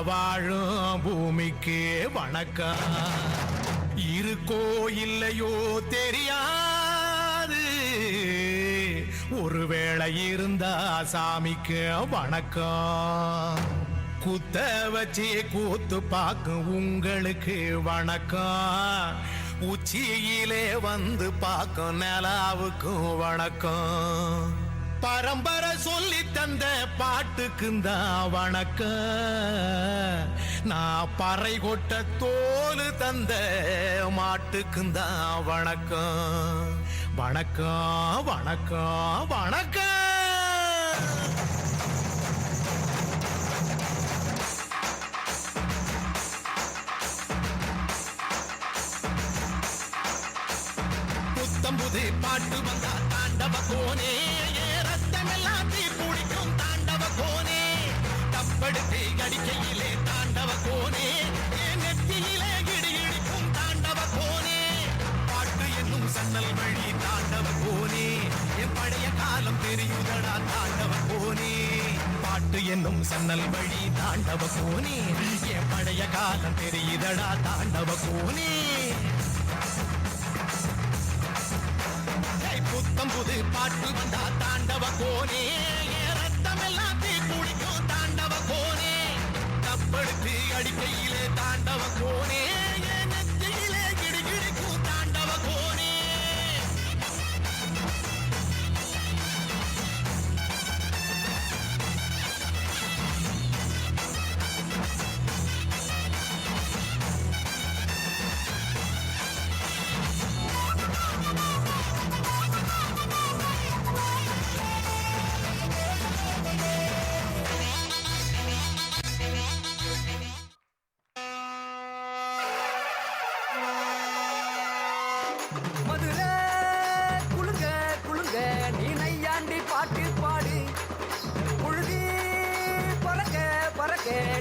வாழும் பூமிக்கு வணக்கம். இருக்கோ இல்லையோ தெரியாது, ஒருவேளை இருந்தா சாமிக்கு வணக்கம். குத்த வச்சு கூத்து பார்க்கும் உங்களுக்கு வணக்கம். உச்சியிலே வந்து பார்க்கும் நிலாவுக்கும் வணக்கம். பரம்பரை சொல்லி தந்த பாட்டுக்குந்தான் வணக்கம். நான் பறை கொட்ட தோல் தந்த மாட்டுக்குந்தான் வணக்கம். வணக்கம் வணக்கம் வணக்கம். புத்தம்புது பாட்டு வந்தா தாண்டவ கோனே, ரத்தமெல்லாம் தீ குடிக்கும் தாண்டவ கோனே. தப்படுத்து அடிக்கையிலே தாண்டவ கோனே, நெத்தியிலே இடி இடிக்கும் தாண்டவ கோனே. பாட்டு என்னும் சன்னல் வழி தாண்டவ கோனே, என் பழைய காலம் தெரியுதடா தாண்டவ கோனே. பாட்டு என்னும் சன்னல் வழி தாண்டவ கோனே, என் பழைய காலம் தெரியுதடா தாண்டவ கோனே. புத்தம் புது பாட்டு வந்தா தாண்டவ கோனே, ரத்தமெல்லாம் தீ குடிக்கும் தாண்டவ கோனே. தப்படுத்து அடிக்கையிலே தாண்டவ கோனே, நெத்தியிலே கிடி கிடிக்கும் தாண்டவ கோனே.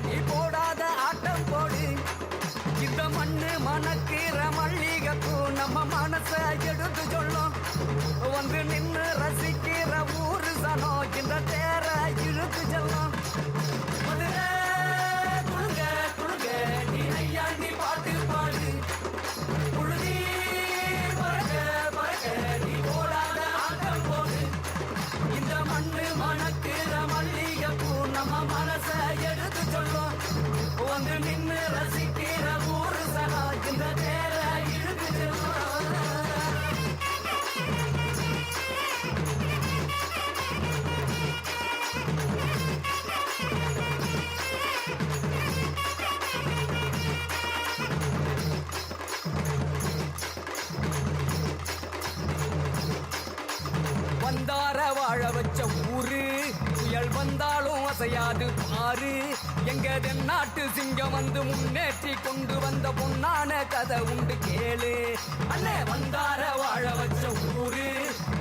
நீ போடாத ஆட்டம் போடு. இந்த மண்ணு மணக்கிற மல்லிகைப்பூ நம்ம மனச எடுத்து சொல்லும். வந்து நின்று ரசிக்கிற ஊரு சனம் இந்த தேர இழுத்து செல்லும். மதுரை குழுங்க குழுங்க நீ ஐயாண்டி பாட்டு பாடு. புழுதி பறக்க பறக்க நீ போடாத ஆட்டம் போடு. இந்த மண்ணு மணக்கிற மல்லிகைப்பூ நம்ம மனச எடுத்து சொல்லும். வந்து நின்று ரசிக்கிற ஊரு சனா இந்த தேர இழுத்து செல்லும். வந்தார வாழ வச்ச ஊரு, புயல் வந்தாலும் அசையாது பாரு. எங்க தென்னாட்டு சிங்கம் வந்து முன்னேற்றி கொண்டு வந்த பொன்னான கதை உண்டு கேளு. அண்ணே வந்தார வாழ வச்ச ஊரு,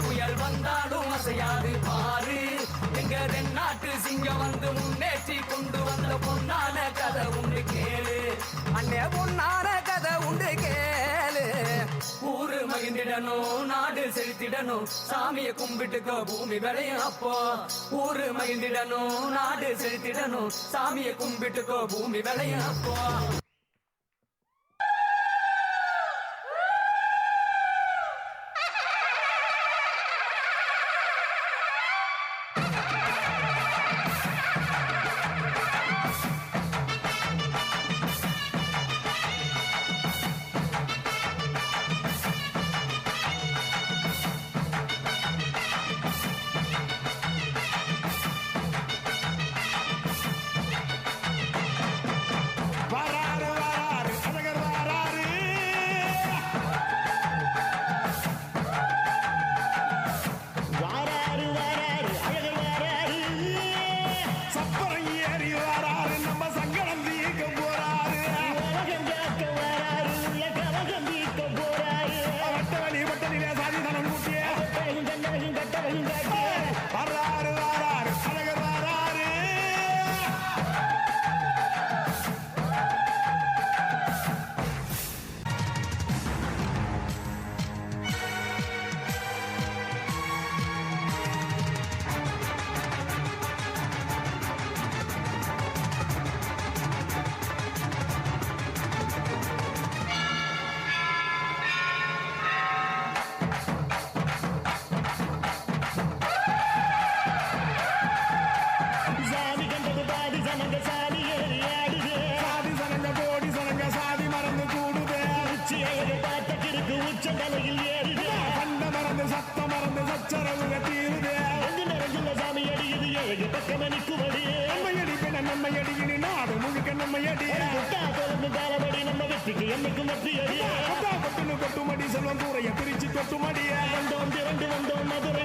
புயல் வந்தாலும் அசையாது பாரு. எங்க தென்னாட்டு சிங்கம் வந்து முன்னேற்றி கொண்டு வந்த பொன்னான கதை உண்டு கேளு. அண்ணே பொன்னான கதை உண்டு கேளு. ஊரு மகிழ்ந்திடணும், நாடு செழித்திடணும், சாமியை கும்பிட்டுக்கோ பூமி விளையும் அப்போ. ஊரு மகிழ்ந்திடணும், நாடு செழித்திடணும், சாமியை கும்பிட்டுக்கோ பூமி விளையும் அப்போ. வராத தொடர்ந்து தாரபடி நம்ம வெற்றிக்கு என்னைக்கும் வெற்றி அடியே கொட்டுன்னு கொட்டுமடி செல்வம் கூரைய பிரிச்சு கொட்டுமடிய வந்தோம் திரண்டு வந்தோம் மதுரை